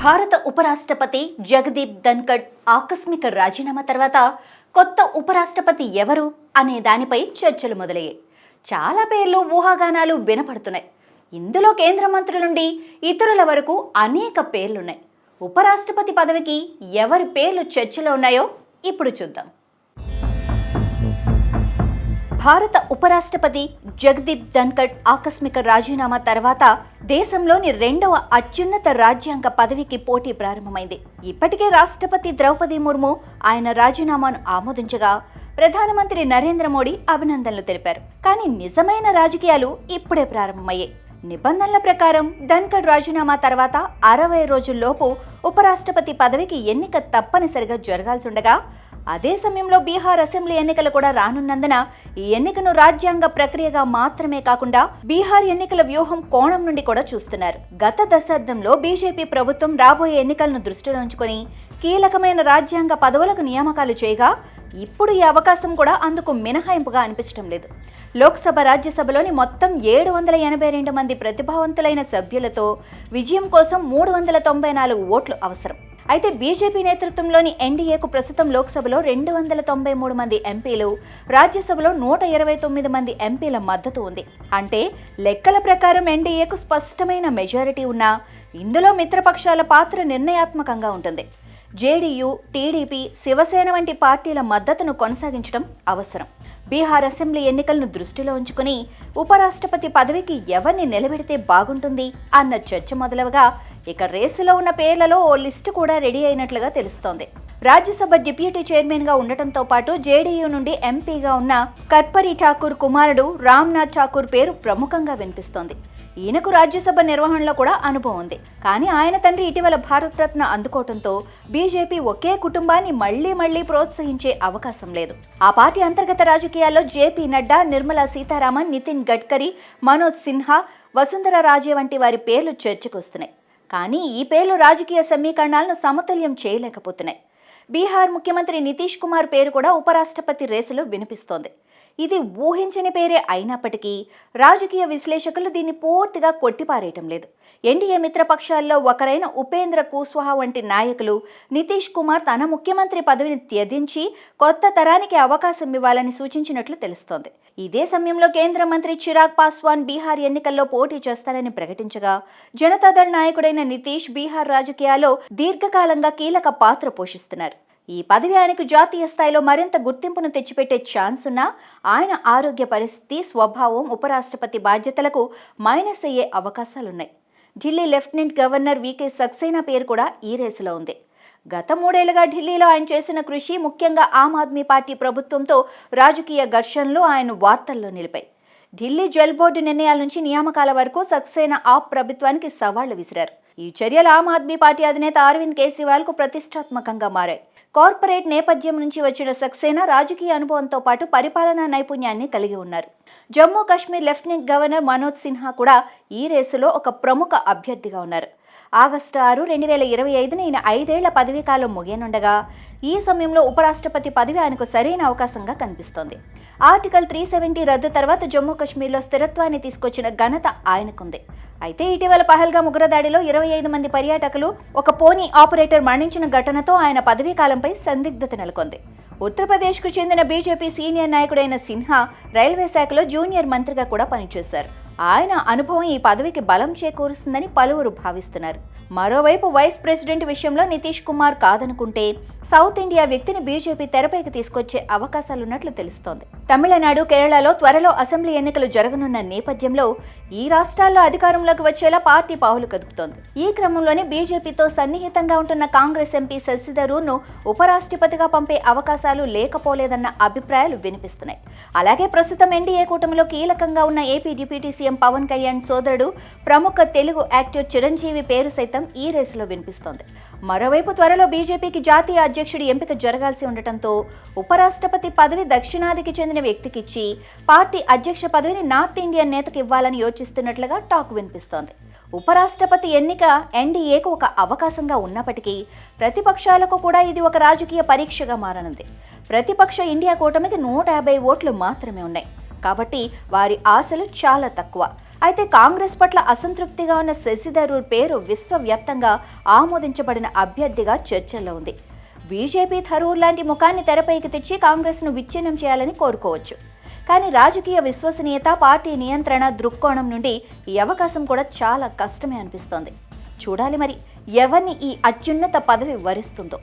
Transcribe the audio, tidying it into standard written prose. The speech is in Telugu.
భారత ఉపరాష్ట్రపతి జగదీప్ ధన్కడ్ ఆకస్మిక రాజీనామా తర్వాత కొత్త ఉపరాష్ట్రపతి ఎవరు అనే దానిపై చర్చలు మొదలయ్యాయి. చాలా పేర్లు ఊహాగానాలు వినపడుతున్నాయి. ఇందులో కేంద్ర మంత్రుల నుండి ఇతరుల వరకు అనేక పేర్లున్నాయి. ఉపరాష్ట్రపతి పదవికి ఎవరి పేర్లు చర్చలో ఉన్నాయో ఇప్పుడు చూద్దాం. భారత ఉపరాష్ట్రపతి జగదీప్ ధన్కడ్ ఆకస్మిక రాజీనామా తర్వాత దేశంలోని రెండవ అత్యున్నత రాజ్యాంగ పదవికి పోటీ ప్రారంభమైంది. ఇప్పటికే రాష్ట్రపతి ద్రౌపది ముర్ము ఆయన రాజీనామాను ఆమోదించగా ప్రధానమంత్రి నరేంద్ర మోడీ అభినందనలు తెలిపారు. కానీ నిజమైన రాజకీయాలు ఇప్పుడే ప్రారంభమయ్యాయి. నిబంధనల ప్రకారం ధన్కడ్ రాజీనామా తర్వాత 60 రోజుల్లోపు ఉపరాష్ట్రపతి పదవికి ఎన్నిక తప్పనిసరిగా జరగాల్సి ఉండగా అదే సమయంలో బీహార్ అసెంబ్లీ ఎన్నికలు కూడా రానున్నందున ఈ ఎన్నికను రాజ్యాంగ ప్రక్రియగా మాత్రమే కాకుండా బీహార్ ఎన్నికల వ్యూహం కోణం నుండి కూడా చూస్తున్నారు. గత దశాబ్దంలో బీజేపీ ప్రభుత్వం రాబోయే ఎన్నికలను దృష్టిలో ఉంచుకొని కీలకమైన రాజ్యాంగ పదవులకు నియామకాలు చేయగా ఇప్పుడు ఈ అవకాశం కూడా అందుకు మినహాయింపుగా అనిపించడం లేదు. లోక్సభ రాజ్యసభలోని మొత్తం 782 మంది ప్రతిభావంతులైన సభ్యులతో విజయం కోసం 394 ఓట్లు అవసరం. అయితే బీజేపీ నేతృత్వంలోని ఎన్డీఏకు ప్రస్తుతం లోక్సభలో 293 మంది ఎంపీలు, రాజ్యసభలో 129 మంది ఎంపీల మద్దతు ఉంది. అంటే లెక్కల ప్రకారం ఎన్డీఏకు స్పష్టమైన మెజారిటీ ఉన్నా ఇందులో మిత్రపక్షాల పాత్ర నిర్ణయాత్మకంగా ఉంటుంది. జేడీయూ, టీడీపీ, శివసేన వంటి పార్టీల మద్దతును కొనసాగించడం అవసరం. బీహార్ అసెంబ్లీ ఎన్నికలను దృష్టిలో ఉంచుకుని ఉపరాష్ట్రపతి పదవికి ఎవరిని నిలబెడితే బాగుంటుంది అన్న చర్చ మొదలవగా ఇక రేసులో ఉన్న పేర్లలో ఓ లిస్టు కూడా రెడీ అయినట్లుగా తెలుస్తోంది. రాజ్యసభ డిప్యూటీ చైర్మన్ గా ఉండటంతో పాటు జేడీయూ నుండి ఎంపీగా ఉన్న కర్పూరి ఠాకూర్ కుమారుడు రామ్నాథ్ ఠాకూర్ పేరు ప్రముఖంగా వినిపిస్తోంది. ఈయనకు రాజ్యసభ నిర్వహణలో కూడా అనుభవం ఉంది. కానీ ఆయన తండ్రి ఇటీవల భారతరత్న అందుకోవడంతో బీజేపీ ఒకే కుటుంబాన్ని మళ్లీ ప్రోత్సహించే అవకాశం లేదు. ఆ పార్టీ అంతర్గత రాజకీయాల్లో జేపీ నడ్డా, నిర్మలా సీతారామన్, నితిన్ గడ్కరీ, మనోజ్ సిన్హా, వసుంధర రాజే వంటి వారి పేర్లు చర్చకు వస్తున్నాయి. కానీ ఈ పేర్లు రాజకీయ సమీకరణాలను సమతుల్యం చేయలేకపోతున్నాయి. బీహార్ ముఖ్యమంత్రి నితీష్ కుమార్ పేరు కూడా ఉపరాష్ట్రపతి రేసులో వినిపిస్తోంది. ఇది ఊహించని పేరే అయినప్పటికీ రాజకీయ విశ్లేషకులు దీన్ని పూర్తిగా కొట్టిపారేయటం లేదు. ఎన్డీఏ మిత్రపక్షాల్లో ఒకరైన ఉపేంద్ర కుష్వాహా వంటి నాయకులు నితీష్ కుమార్ తన ముఖ్యమంత్రి పదవిని త్యజించి కొత్త తరానికి అవకాశం ఇవ్వాలని సూచించినట్లు తెలుస్తోంది. ఇదే సమయంలో కేంద్ర మంత్రి చిరాగ్ పాస్వాన్ బీహార్ ఎన్నికల్లో పోటీ చేస్తారని ప్రకటించగా జనతాదళ్ నాయకుడైన నితీష్ బీహార్ రాజకీయాల్లో దీర్ఘకాలంగా కీలక పాత్ర పోషిస్తున్నారు. ఈ పదవి ఆయనకు జాతీయ స్థాయిలో మరింత గుర్తింపును తెచ్చిపెట్టే ఛాన్స్ ఉన్నా ఆయన ఆరోగ్య పరిస్థితి, స్వభావం ఉపరాష్ట్రపతి బాధ్యతలకు మైనస్ అయ్యే అవకాశాలున్నాయి. ఢిల్లీ లెఫ్టినెంట్ గవర్నర్ వీకే సక్సేనా పేరు కూడా ఈ రేసులో ఉంది. గత 3 ఏళ్లుగా ఢిల్లీలో ఆయన చేసిన కృషి, ముఖ్యంగా ఆమ్ ఆద్మీ పార్టీ ప్రభుత్వంతో రాజకీయ ఘర్షణలు ఆయన వార్తల్లో నిలిపాయి. ఢిల్లీ జల్ బోర్డు నిర్ణయాల నుంచి నియామకాల వరకు సక్సేనా ఆప్ ప్రభుత్వానికి సవాళ్లు విసిరారు. ఈ చర్యలు ఆమ్ ఆద్మీ పార్టీ అధినేత అరవింద్ కేజ్రీవాల్కు ప్రతిష్టాత్మకంగా మారాయి. కార్పొరేట్ నేపథ్యం నుంచి వచ్చిన సక్సేనా రాజకీయ అనుభవంతో పాటు పరిపాలనా నైపుణ్యాన్ని కలిగి ఉన్నారు. జమ్మూ కాశ్మీర్ లెఫ్టినెంట్ గవర్నర్ మనోజ్ సిన్హా కూడా ఈ రేసులో ఒక ప్రముఖ అభ్యర్థిగా ఉన్నారు. ఆగస్టు 6, 2025న ఈయన 5 ఏళ్ల పదవీకాలం ముగియనుండగా ఈ సమయంలో ఉపరాష్ట్రపతి పదవి ఆయనకు సరైన అవకాశంగా కనిపిస్తోంది. ఆర్టికల్ 370 రద్దు తర్వాత జమ్మూ కాశ్మీర్లో స్థిరత్వాన్ని తీసుకొచ్చిన ఘనత ఆయనకుంది. అయితే ఇటీవల పహల్గామ్ ఉగ్రదాడిలో 25 మంది పర్యాటకులు, ఒక పోనీ ఆపరేటర్ మరణించిన ఘటనతో ఆయన పదవీకాలంపై సందిగ్ధత నెలకొంది. ఉత్తరప్రదేశ్కు చెందిన బీజేపీ సీనియర్ నాయకుడైన సిన్హా రైల్వే శాఖలో జూనియర్ మంత్రిగా కూడా పనిచేశారు. ఆయన అనుభవం ఈ పదవికి బలం చేకూరుస్తుందని పలువురు భావిస్తున్నారు. మరోవైపు వైస్ ప్రెసిడెంట్ విషయంలో నితీష్ కుమార్ కాదనుకుంటే సౌత్ ఇండియా వ్యక్తిని బీజేపీ తెరపైకి తీసుకొచ్చే అవకాశాలున్నట్లు తెలుస్తోంది. తమిళనాడు, కేరళలో త్వరలో అసెంబ్లీ ఎన్నికలు జరగనున్న నేపథ్యంలో ఈ రాష్ట్రాల్లో అధికారంలోకి వచ్చేలా పార్టీ పావులు కదుపుతోంది. ఈ క్రమంలోనే బీజేపీతో సన్నిహితంగా ఉంటున్న కాంగ్రెస్ ఎంపీ శశి థరూర్ను ఉపరాష్ట్రపతిగా పంపే అవకాశాలు లేకపోలేదన్న అభిప్రాయాలు వినిపిస్తున్నాయి. అలాగే ప్రస్తుతం ఎన్డీఏ కూటమిలో కీలకంగా ఉన్న AP deputy CM Pawan Kalyan సోదరుడు, ప్రముఖ తెలుగు యాక్టర్ చిరంజీవి పేరు సైతం ఈ రేసులో వినిపిస్తోంది. మరోవైపు త్వరలో బీజేపీకి జాతీయ అధ్యక్షుడి ఎంపిక జరగాల్సి ఉండటంతో ఉపరాష్ట్రపతి పదవి దక్షిణాదికి చెందిన వ్యక్తికిచ్చి పార్టీ అధ్యక్ష పదవిని నార్త్ ఇండియన్ నేతకు ఇవ్వాలని యోచిస్తున్నట్లుగా టాక్ వినిపిస్తోంది. ఉపరాష్ట్రపతి ఎన్నిక ఎన్డీఏకు ఒక అవకాశంగా ఉన్నప్పటికీ ప్రతిపక్షాలకు కూడా ఇది ఒక రాజకీయ పరీక్షగా మారనుంది. ప్రతిపక్ష ఇండియా కూటమికి 150 ఓట్లు మాత్రమే ఉన్నాయి. కాబట్టి వారి ఆశలు చాలా తక్కువ. అయితే కాంగ్రెస్ పట్ల అసంతృప్తిగా ఉన్న శశి థరూర్ పేరు విశ్వవ్యాప్తంగా ఆమోదించబడిన అభ్యర్థిగా చర్చల్లో ఉంది. బీజేపీ థరూర్ లాంటి ముఖాన్ని తెరపైకి తెచ్చి కాంగ్రెస్ను విచ్ఛిన్నం చేయాలని కోరుకోవచ్చు. కానీ రాజకీయ విశ్వసనీయత, పార్టీ నియంత్రణ దృక్కోణం నుండి ఈ అవకాశం కూడా చాలా కష్టమే అనిపిస్తోంది. చూడాలి మరి ఎవరిని ఈ అత్యున్నత పదవి వరిస్తుందో.